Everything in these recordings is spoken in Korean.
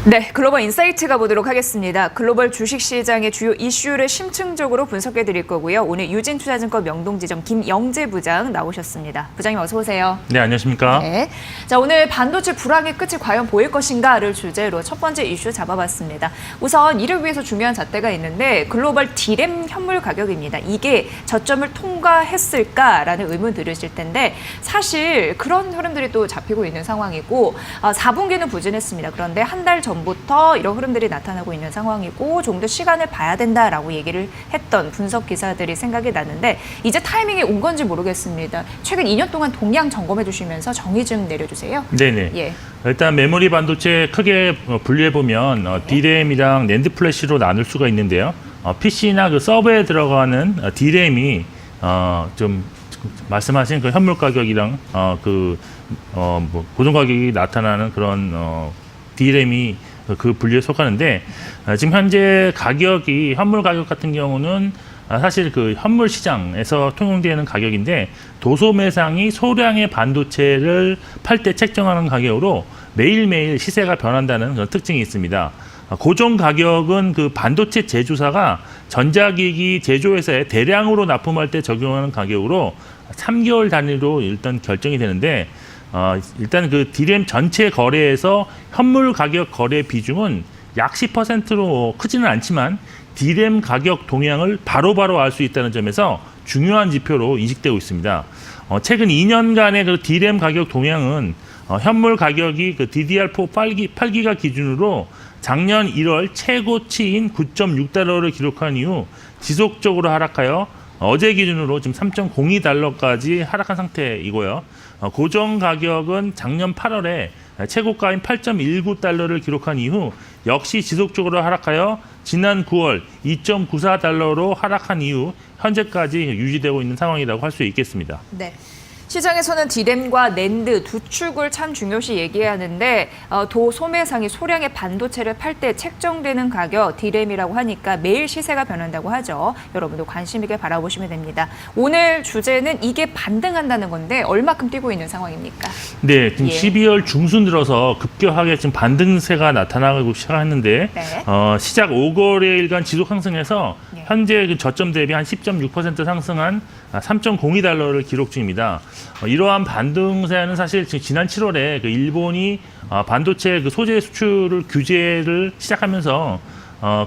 네, 글로벌 인사이트 가보도록 하겠습니다. 글로벌 주식시장의 주요 이슈를 심층적으로 분석해 드릴 거고요. 오늘 유진투자증권 명동지점 김영재 부장 나오셨습니다. 부장님 어서 오세요. 네, 안녕하십니까. 네. 자, 오늘 반도체 불황의 끝이 과연 보일 것인가를 주제로 첫 번째 이슈 잡아봤습니다. 우선 이를 위해서 중요한 잣대가 있는데 글로벌 D램 현물 가격입니다. 이게 저점을 통과했을까라는 의문 들으실 텐데 사실 그런 흐름들이 또 잡히고 있는 상황이고 4분기는 부진했습니다. 그런데 한 달 전부터 이런 흐름들이 나타나고 있는 상황이고 좀 더 시간을 봐야 된다라고 얘기를 했던 분석 기사들이 생각이 나는데 이제 타이밍이 온 건지 모르겠습니다. 최근 2년 동안 동향 점검해 주시면서 정의 좀 내려주세요. 네네. 예. 일단 메모리 반도체 크게 분류해보면 D램이랑 낸드 플래시로 나눌 수가 있는데요. PC나 그 서버에 들어가는 D램이 좀 말씀하신 그 현물 가격이랑 뭐 고정 가격이 나타나는 그런 D램이 그 분류에 속하는데 지금 현재 가격이 현물 가격 같은 경우는 사실 그 현물 시장에서 통용되는 가격인데 도소매상이 소량의 반도체를 팔 때 책정하는 가격으로 매일매일 시세가 변한다는 그런 특징이 있습니다. 고정 가격은 그 반도체 제조사가 전자기기 제조회사에 대량으로 납품할 때 적용하는 가격으로 3개월 단위로 일단 결정이 되는데 일단 그 D램 전체 거래에서 현물 가격 거래 비중은 약 10%로 크지는 않지만 D램 가격 동향을 바로바로 알 수 있다는 점에서 중요한 지표로 인식되고 있습니다. 최근 2년간의 그 D램 가격 동향은 현물 가격이 그 DDR4 8기가 기준으로 작년 1월 최고치인 9.6달러를 기록한 이후 지속적으로 하락하여 어제 기준으로 지금 3.02달러까지 하락한 상태이고요. 고정 가격은 작년 8월에 최고가인 8.19달러를 기록한 이후 역시 지속적으로 하락하여 지난 9월 2.94달러로 하락한 이후 현재까지 유지되고 있는 상황이라고 할 수 있겠습니다. 네. 시장에서는 D램과 낸드 두 축을 참 중요시 얘기하는데 도소매상이 소량의 반도체를 팔 때 책정되는 가격 D램이라고 하니까 매일 시세가 변한다고 하죠. 여러분도 관심 있게 바라보시면 됩니다. 오늘 주제는 이게 반등한다는 건데 얼마큼 뛰고 있는 상황입니까? 네, 지금 12월 중순 들어서 급격하게 지금 반등세가 나타나고 시작했는데 네. 시작 5거래일간 지속 상승해서 네. 현재 그 저점 대비 한 10.6% 상승한 3.02달러를 기록 중입니다. 이러한 반등세는 사실 지난 7월에 그 일본이 반도체 그 소재 수출을 규제를 시작하면서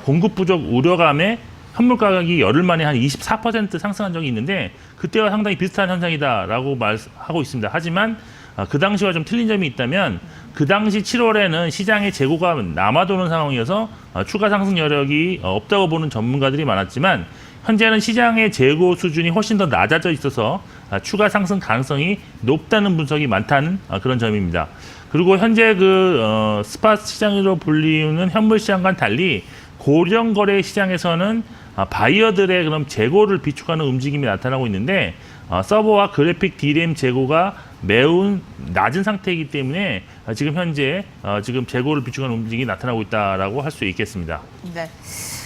공급 부족 우려감에 현물 가격이 열흘 만에 한 24% 상승한 적이 있는데 그때와 상당히 비슷한 현상이다라고 말하고 있습니다. 하지만 그 당시와 좀 틀린 점이 있다면 그 당시 7월에는 시장에 재고가 남아도는 상황이어서 추가 상승 여력이 없다고 보는 전문가들이 많았지만 현재는 시장의 재고 수준이 훨씬 더 낮아져 있어서 추가 상승 가능성이 높다는 분석이 많다는 그런 점입니다. 그리고 현재 그 스팟 시장으로 불리우는 현물 시장과는 달리 고령 거래 시장에서는 바이어들의 그럼 재고를 비축하는 움직임이 나타나고 있는데 서버와 그래픽 D램 재고가 매우 낮은 상태이기 때문에 지금 현재 지금 재고를 비축하는 움직임이 나타나고 있다라고 할 수 있겠습니다. 네.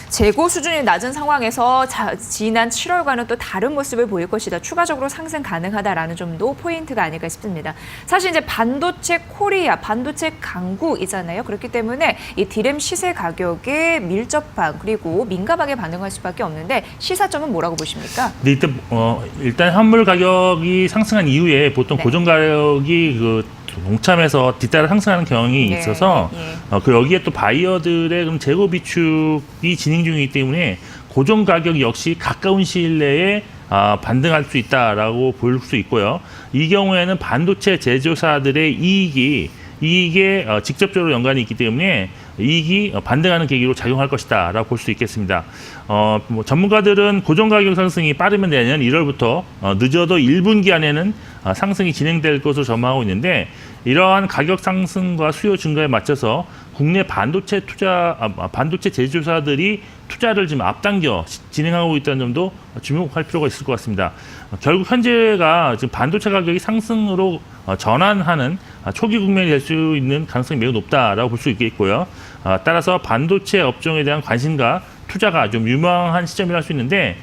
재고 수준이 낮은 상황에서 지난 7월과는 또 다른 모습을 보일 것이다. 추가적으로 상승 가능하다라는 점도 포인트가 아닐까 싶습니다. 사실 이제 반도체 코리아, 반도체 강국이잖아요. 그렇기 때문에 이 D램 시세 가격에 밀접한 그리고 민감하게 반응할 수밖에 없는데 시사점은 뭐라고 보십니까? 네, 일단 현물 가격이 상승한 이후에 보통 네. 고정 가격이 동참해서 뒤따라 상승하는 경향이 네, 있어서 그 여기에 또 바이어들의 그럼 재고 비축이 진행 중이기 때문에 고정 가격 역시 가까운 시일 내에 반등할 수 있다라고 볼 수 있고요. 이 경우에는 반도체 제조사들의 이익에 직접적으로 연관이 있기 때문에 이익이 반등하는 계기로 작용할 것이다라고 볼 수 있겠습니다. 뭐 전문가들은 고정 가격 상승이 빠르면 내년 1월부터 늦어도 1분기 안에는 상승이 진행될 것으로 전망하고 있는데 이러한 가격 상승과 수요 증가에 맞춰서 국내 반도체 제조사들이 투자를 지금 앞당겨 진행하고 있다는 점도 주목할 필요가 있을 것 같습니다. 결국 현재가 지금 반도체 가격이 상승으로 전환하는 초기 국면이 될 수 있는 가능성이 매우 높다라고 볼 수 있겠고요. 따라서 반도체 업종에 대한 관심과 투자가 좀 유망한 시점이라 할 수 있는데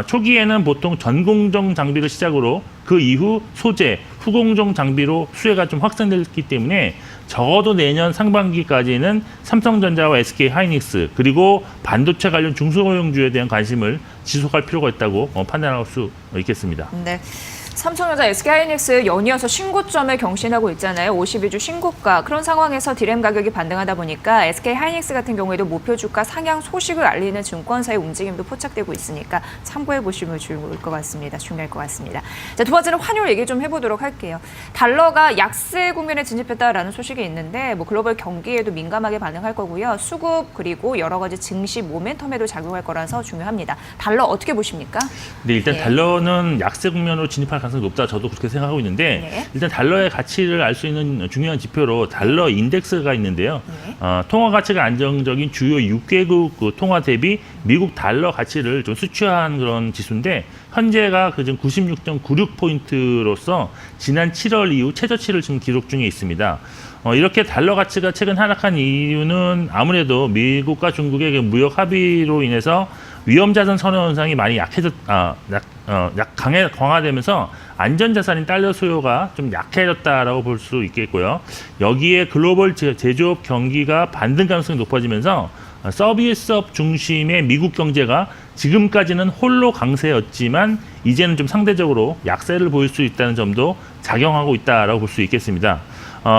초기에는 보통 전공정 장비를 시작으로 그 이후 소재, 후공정 장비로 수혜가 좀 확산됐기 때문에 적어도 내년 상반기까지는 삼성전자와 SK 하이닉스 그리고 반도체 관련 중소형주에 대한 관심을 지속할 필요가 있다고 판단할 수 있겠습니다. 네. 삼성전자, SK하이닉스 연이어서 신고점을 경신하고 있잖아요. 52주 신고가. 그런 상황에서 디램 가격이 반등하다 보니까 SK하이닉스 같은 경우에도 목표 주가 상향 소식을 알리는 증권사의 움직임도 포착되고 있으니까 참고해 보시면 좋을 것 같습니다. 중요할 것 같습니다. 자, 두 번째는 환율 얘기 좀 해보도록 할게요. 달러가 약세 국면에 진입했다라는 소식이 있는데 뭐 글로벌 경기에도 민감하게 반응할 거고요. 수급 그리고 여러 가지 증시 모멘텀에도 작용할 거라서 중요합니다. 달러 어떻게 보십니까? 네, 일단 예. 달러는 약세 국면으로 진입할 가능성이 높다. 저도 그렇게 생각하고 있는데 네. 일단 달러의 가치를 알 수 있는 중요한 지표로 달러 인덱스가 있는데요. 네. 통화 가치가 안정적인 주요 6개국 그 통화 대비 미국 달러 가치를 좀 수치화한 그런 지수인데 현재가 그중 96.96포인트로서 지난 7월 이후 최저치를 지금 기록 중에 있습니다. 이렇게 달러 가치가 최근 하락한 이유는 아무래도 미국과 중국의 그 무역 합의로 인해서 위험자산 선호 현상이 많이 강화되면서 안전자산인 달러 수요가 좀 약해졌다라고 볼 수 있겠고요. 여기에 글로벌 제조업 경기가 반등 가능성이 높아지면서 서비스업 중심의 미국 경제가 지금까지는 홀로 강세였지만 이제는 좀 상대적으로 약세를 보일 수 있다는 점도 작용하고 있다라고 볼 수 있겠습니다.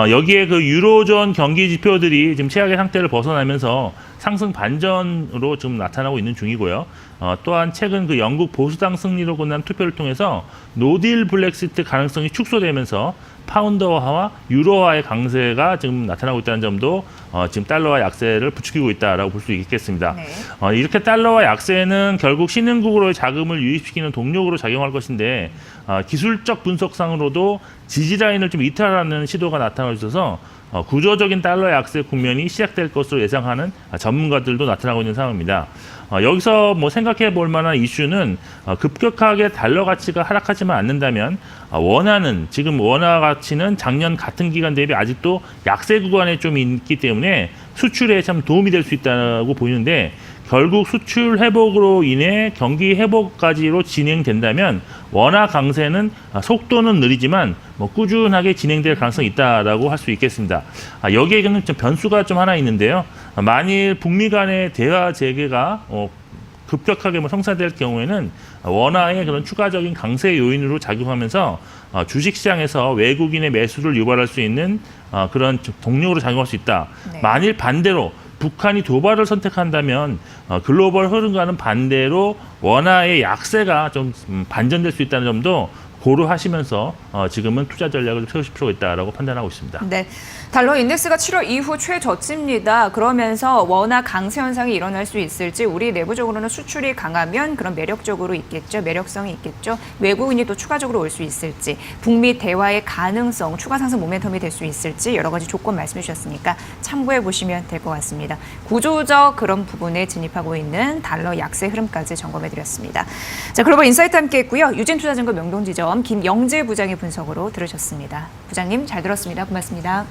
여기에 그 유로존 경기 지표들이 지금 최악의 상태를 벗어나면서 상승 반전으로 지금 나타나고 있는 중이고요. 또한 최근 그 영국 보수당 승리로 끝난 투표를 통해서 노딜 블랙시트 가능성이 축소되면서 파운드화와 유로화의 강세가 지금 나타나고 있다는 점도 지금 달러와 약세를 부추기고 있다라고 볼 수 있겠습니다. 네. 이렇게 달러와 약세는 결국 신흥국으로의 자금을 유입시키는 동력으로 작용할 것인데 기술적 분석상으로도 지지라인을 좀 이탈하는 시도가 나타나고 있어서 구조적인 달러 약세 국면이 시작될 것으로 예상하는 전문가들도 나타나고 있는 상황입니다. 여기서 뭐 생각해 볼 만한 이슈는 급격하게 달러 가치가 하락하지만 않는다면 지금 원화 가치는 작년 같은 기간 대비 아직도 약세 구간에 좀 있기 때문에 수출에 참 도움이 될 수 있다고 보이는데 결국 수출 회복으로 인해 경기 회복까지로 진행된다면 원화 강세는 속도는 느리지만 뭐 꾸준하게 진행될 가능성이 있다라고 할 수 있겠습니다. 여기에는 좀 변수가 좀 하나 있는데요. 만일 북미 간의 대화 재개가 급격하게 성사될 경우에는 원화의 그런 추가적인 강세 요인으로 작용하면서 주식시장에서 외국인의 매수를 유발할 수 있는 그런 동력으로 작용할 수 있다. 네. 만일 반대로 북한이 도발을 선택한다면 글로벌 흐름과는 반대로 원화의 약세가 좀 반전될 수 있다는 점도 고려하시면서 지금은 투자 전략을 세우실 필요가 있다라고 판단하고 있습니다. 네, 달러 인덱스가 7월 이후 최저치입니다. 그러면서 원화 강세 현상이 일어날 수 있을지 우리 내부적으로는 수출이 강하면 그런 매력적으로 있겠죠. 매력성이 있겠죠. 외국인이 또 추가적으로 올 수 있을지 북미 대화의 가능성, 추가 상승 모멘텀이 될 수 있을지 여러 가지 조건 말씀해 주셨으니까 참고해 보시면 될 것 같습니다. 구조적 그런 부분에 진입하고 있는 달러 약세 흐름까지 점검해 드렸습니다. 자, 글로벌 인사이트 함께 했고요. 유진투자증권 명동지점 김영재 부장의 분석으로 들으셨습니다. 부장님 잘 들었습니다. 고맙습니다.